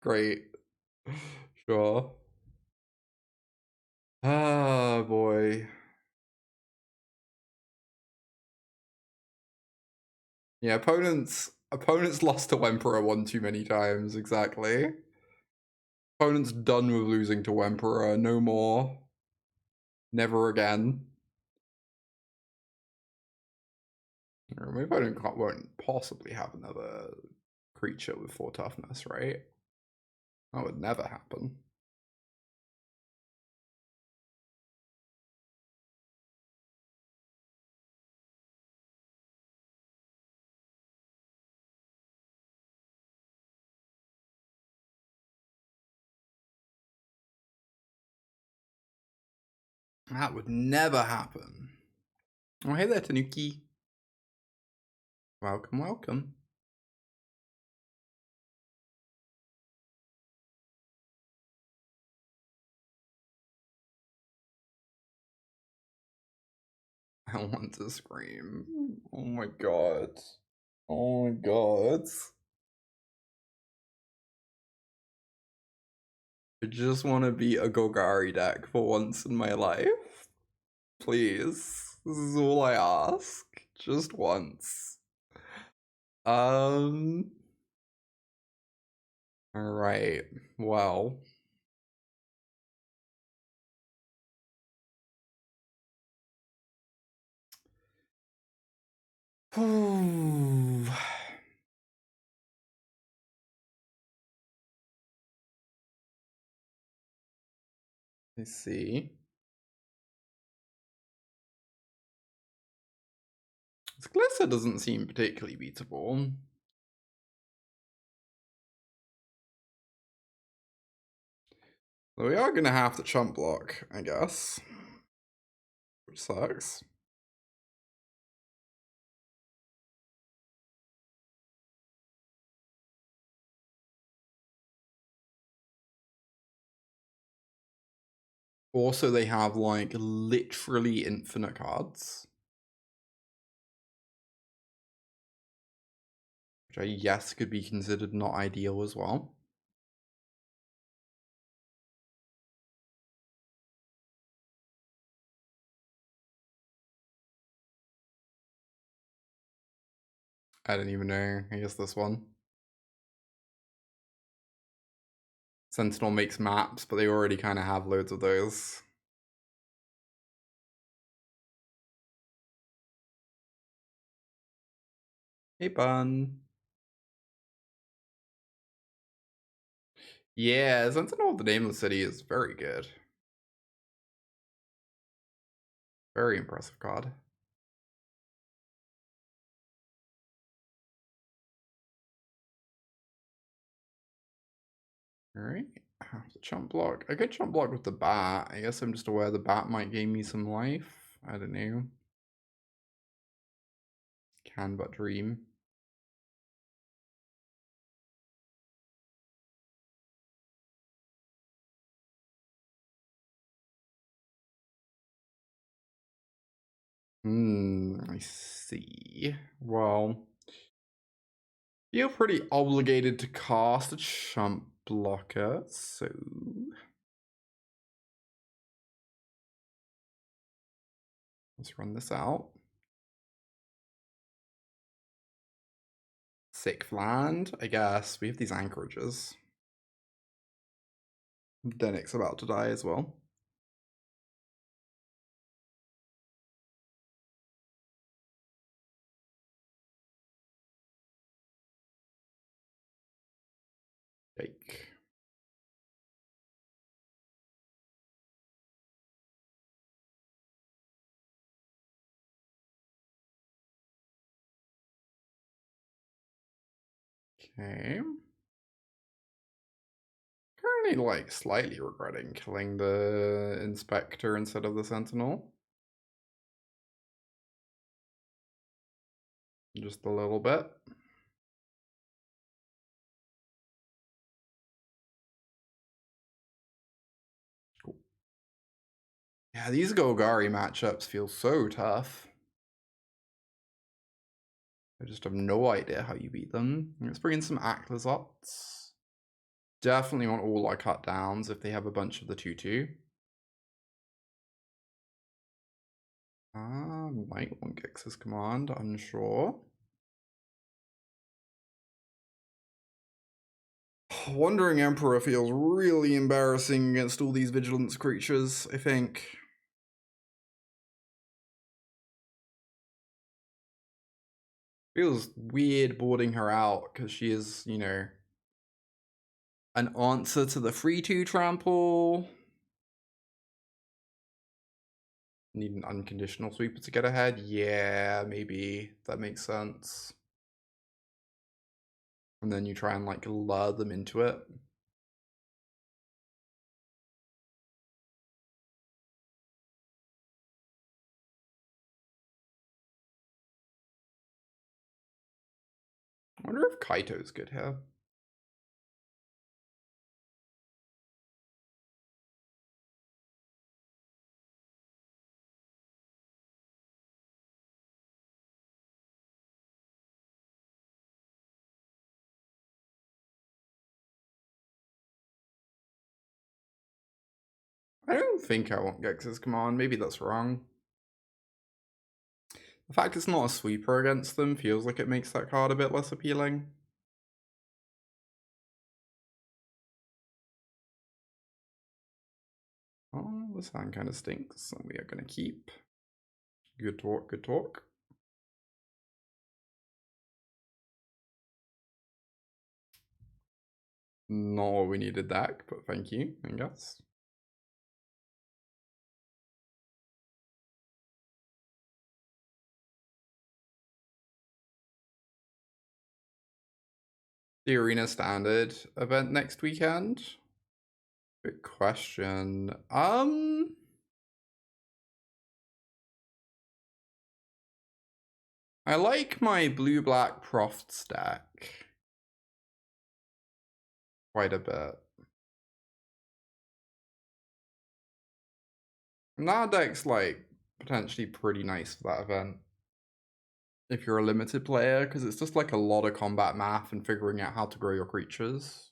Great. Sure. Ah, boy. Yeah, opponents lost to Emperor one too many times, exactly. Opponent's done with losing to Emperor, no more. Never again. My opponent won't possibly have another creature with 4 toughness, right? That would never happen. That would never happen. Oh, hey there, Tanuki. Welcome. I want to scream. Oh my god. Oh my god. I just want to be a Golgari deck for once in my life. Please. This is all I ask. Just once. Alright. Well. Let's see. This Glisser doesn't seem particularly beatable. So we are gonna have to chump block, I guess. Which sucks. Also, they have like literally infinite cards. Which I guess could be considered not ideal as well. I don't even know. I guess this one. Sentinel makes maps, but they already kind of have loads of those. Hey, Bun. Yeah, Sentinel of the Nameless City is very good. Very impressive card. Alright, I have to chump block. I could chump block with the bat. I guess I'm just aware the bat might gain me some life. I don't know. Can but dream. I see. Well, feel pretty obligated to cast a chump blocker, so let's run this out. Sick land, I guess. We have these anchorages. Dennick's about to die as well. Yike. Okay. Currently, like, slightly regretting killing the Inspector instead of the Sentinel. Just a little bit. Cool. Yeah, these Golgari matchups feel so tough. I just have no idea how you beat them. Let's bring in some Aclazots. Definitely want all our cut downs if they have a bunch of the 2-2. Might want Gix's command, unsure. Wandering Emperor feels really embarrassing against all these Vigilance creatures, I think. Feels weird boarding her out because she is, you know, an answer to the 3-2 trample. Need an unconditional sweeper to get ahead? Yeah, maybe. That makes sense. And then you try and like lure them into it. I wonder if Kaito's good here. I don't think I want Gex's command. Maybe that's wrong. The fact it's not a sweeper against them feels like it makes that card a bit less appealing. Oh, this hand kind of stinks, so we are going to keep. Good talk, good talk. Not what we needed that, but thank you, I guess. The Arena Standard event next weekend? Good question. I like my blue-black Proft stack quite a bit. And that deck's like potentially pretty nice for that event. If you're a limited player, because it's just like a lot of combat math and figuring out how to grow your creatures.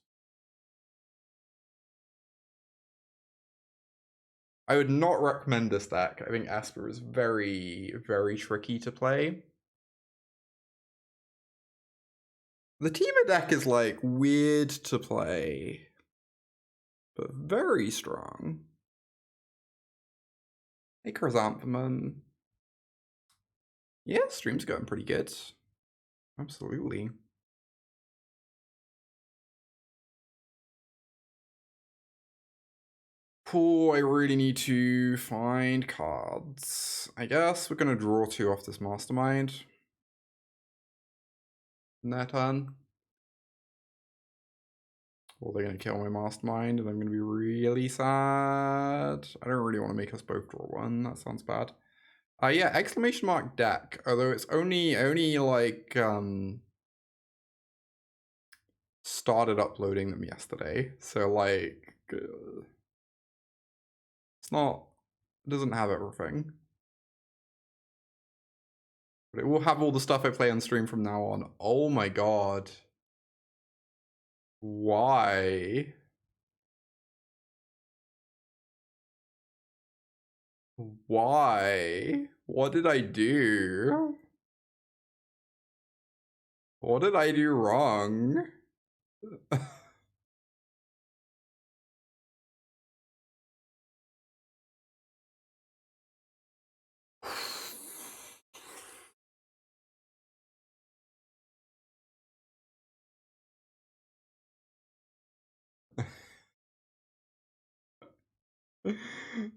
I would not recommend this deck. I think Esper is very, very tricky to play. The Tima deck is like weird to play, but very strong. Hey, Chrysanthemum. Yeah, stream's going pretty good. Absolutely. Cool, I really need to find cards. I guess we're gonna draw 2 off this Mastermind. Their turn. Or they're going to kill my mastermind and I'm going to be really sad. I don't really want to make us both draw one. That sounds bad. Yeah, exclamation mark deck. Although it's only like started uploading them yesterday. So like it's not, it doesn't have everything. But it will have all the stuff I play on stream from now on. Oh my god. Why? Why? What did I do? What did I do wrong?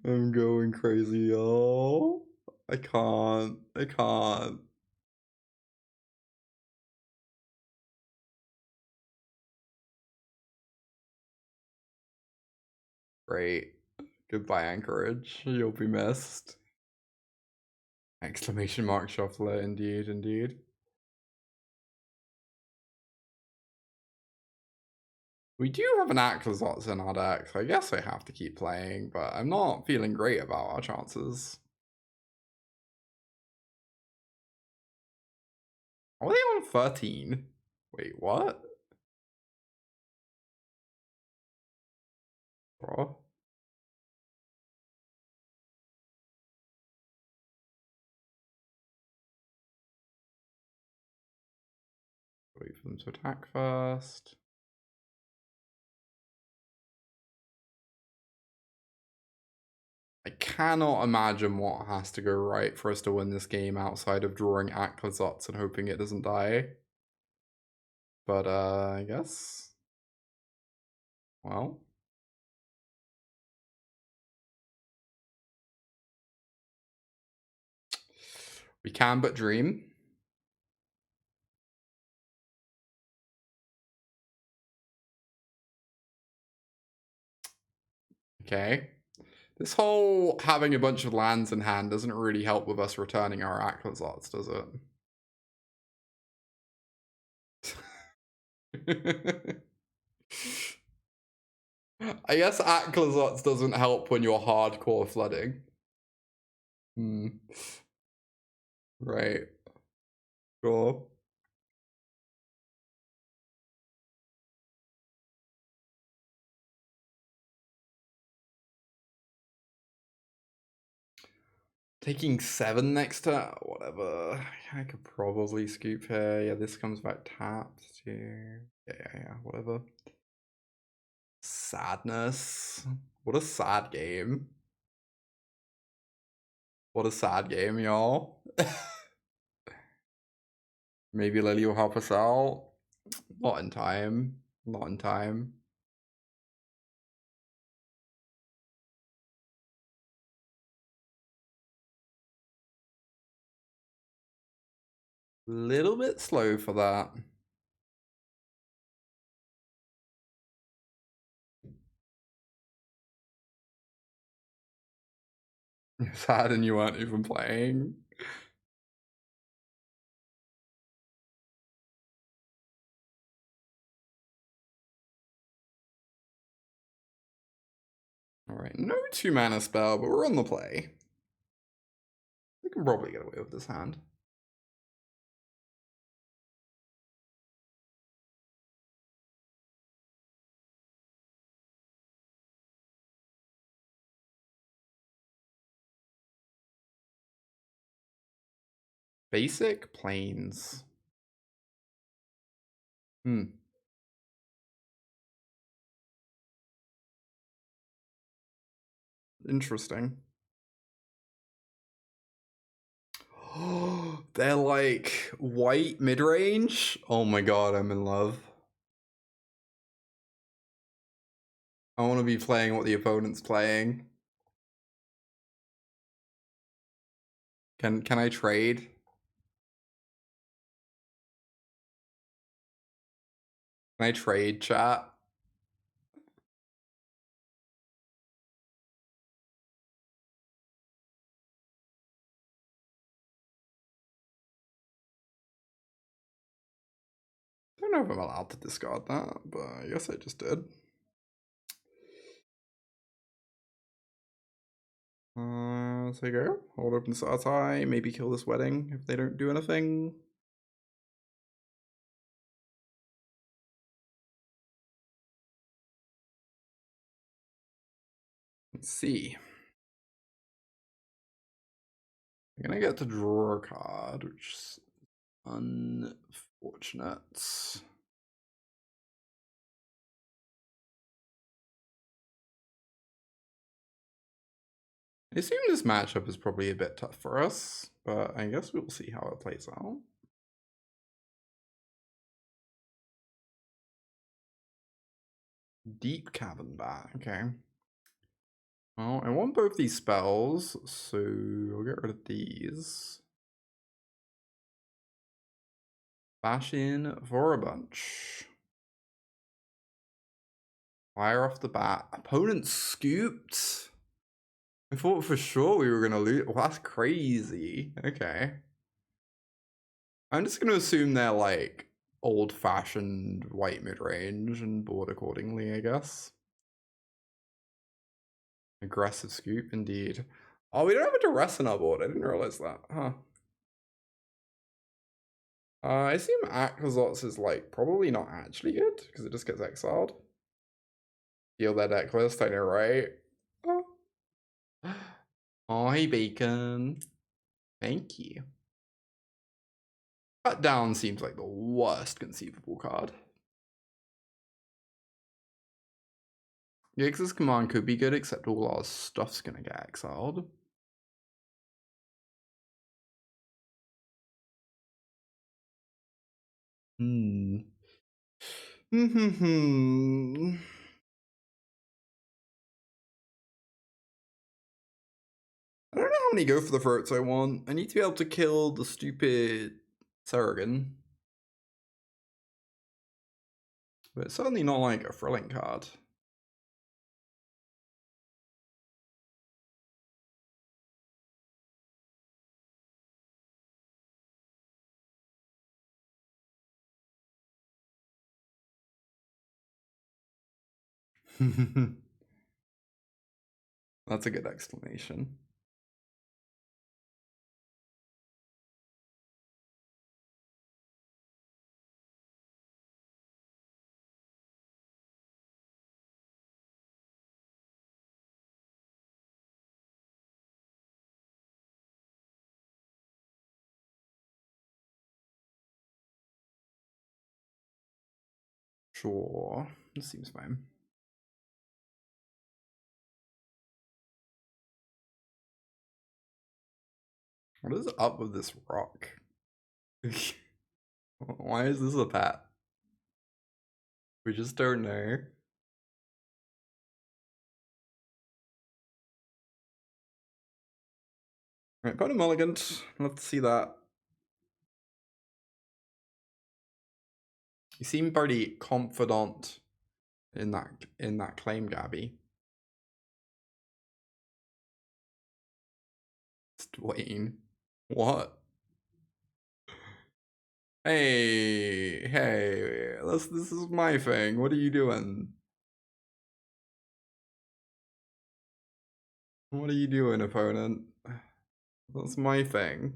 I'm going crazy, y'all. I can't. I can't. Great. Goodbye, Anchorage. You'll be missed. Exclamation mark shuffler, indeed, indeed. We do have an Aclazotz in our deck, so I guess I have to keep playing, but I'm not feeling great about our chances. Are they on 13? Wait, what? Bro? Wait for them to attack first. I cannot imagine what has to go right for us to win this game outside of drawing Aclazotz and hoping it doesn't die. But, I guess. Well. We can but dream. Okay. This whole having a bunch of lands in hand doesn't really help with us returning our Aclazotz, does it? I guess Aclazotz doesn't help when you're hardcore flooding. Right. Sure. Taking 7 next turn? Whatever. I could probably scoop here. Yeah, this comes back tapped too. Yeah, whatever. Sadness. What a sad game. What a sad game, y'all. Maybe Lily will help us out. Not in time. Not in time. Little bit slow for that. Sad and you weren't even playing. Alright, no 2-mana spell, but we're on the play. We can probably get away with this hand. Basic planes. Interesting. They're like white mid-range. Oh my god, I'm in love. I want to be playing what the opponent's playing. Can I trade? Can I trade, chat? know if I'm allowed to discard that, but I guess I just did. So you go. Hold open Star's Eye, maybe kill this wedding if they don't do anything. Let's see. I'm gonna get to draw a card, which is unfortunate. I assume this matchup is probably a bit tough for us, but I guess we'll see how it plays out. Deep Cavern Bat, okay. Well, I want both these spells, so I'll get rid of these. Bash in for a bunch. Fire off the bat. Opponent scooped. I thought for sure we were gonna lose. Well, that's crazy. Okay. I'm just gonna assume they're like old-fashioned white mid-range and board accordingly, I guess. Aggressive scoop, indeed. Oh, we don't have a duress on our board. I didn't realize that. Huh. I assume Akazots is like probably not actually good because it just gets exiled. Deal their deck list, I know, right? Oh, oh hey, Bacon. Thank you. Cut down seems like the worst conceivable card. Gix's command could be good, except all our stuff's gonna get exiled. Hmm. I don't know how many go for the throats I want. I need to be able to kill the stupid Sarragon. But it's certainly not like a thrilling card. That's a good explanation. Sure, this seems fine. What is up with this rock? Why is this a pat? We just don't know. Right, put a mulligan. Let's see that. You seem pretty confident in that claim, Gabby. It's Dwayne. What? Hey, this is my thing. What are you doing? What are you doing, opponent? That's my thing.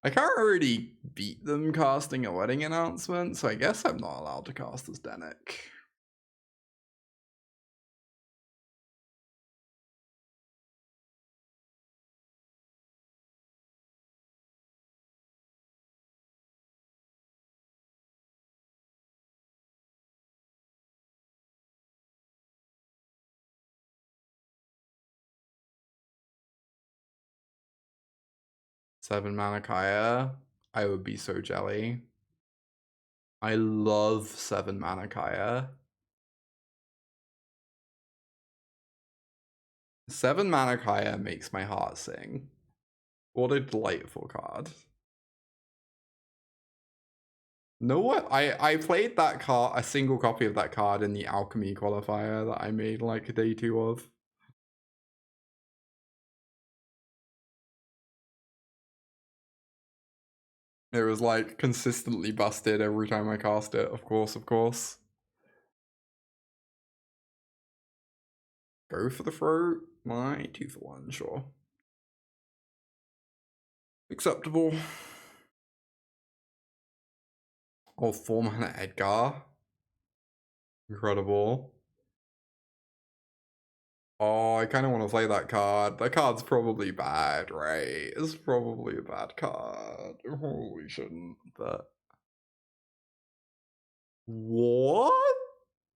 I can't really beat them casting a wedding announcement, so I guess I'm not allowed to cast as Denick. Seven mana Kaya. I would be so jelly. I love 7 mana Kaya. 7 mana Kaya makes my heart sing. What a delightful card. Know what? I played that card, a single copy of that card in the Alchemy qualifier that I made like a day 2 of. It was like consistently busted every time I cast it, of course, of course. Go for the throat. My 2 for 1, sure. Acceptable. Oh, 4 mana Edgar. Incredible. Oh, I kind of want to play that card. That card's probably bad, right? It's probably a bad card. Probably shouldn't, but... What?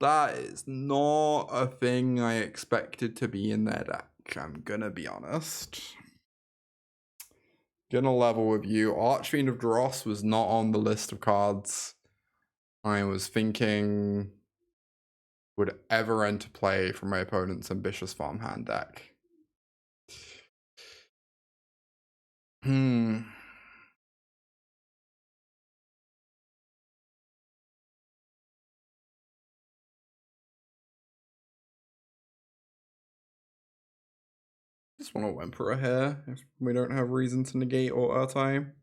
That is not a thing I expected to be in their deck. I'm gonna be honest. Gonna level with you. Archfiend of Dross was not on the list of cards I was thinking would ever enter play from my opponent's ambitious farmhand deck. Just want to Whimper here if we don't have reason to negate or time.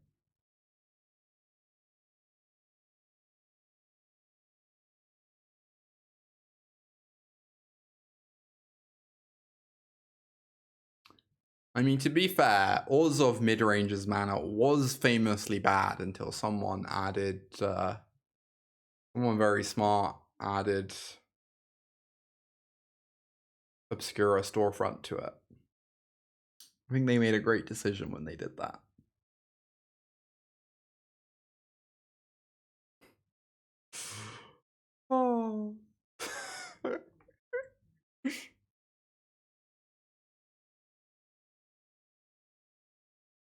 I mean, to be fair, Orzhov mid-range's mana was famously bad until someone added, someone very smart added Obscura Storefront to it. I think they made a great decision when they did that. Oh.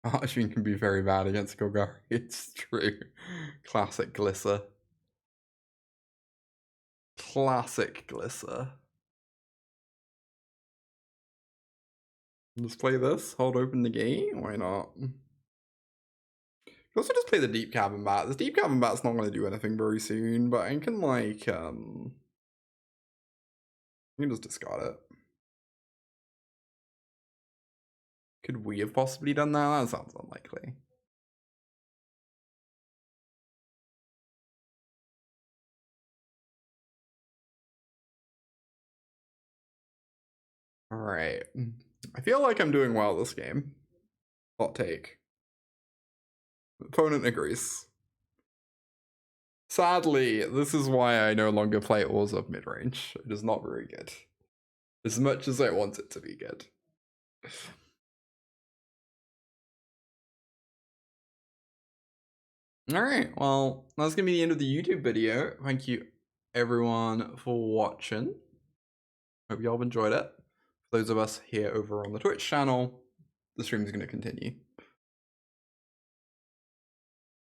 Archfiend can be very bad against Golgari, it's true. Classic Glisser. Classic Glisser. Let's play this, hold open the gate, why not? You also just play the Deep Cavern Bat. This Deep Cavern Bat's not going to do anything very soon, but I can like, you can just discard it. Could we have possibly done that? That sounds unlikely. Alright. I feel like I'm doing well this game. Hot take. Opponent agrees. Sadly, this is why I no longer play Orzhov midrange. It is not very good. As much as I want it to be good. Alright, well, that's gonna be the end of the YouTube video. Thank you everyone for watching. Hope y'all enjoyed it. For those of us here over on the Twitch channel, the stream is gonna continue.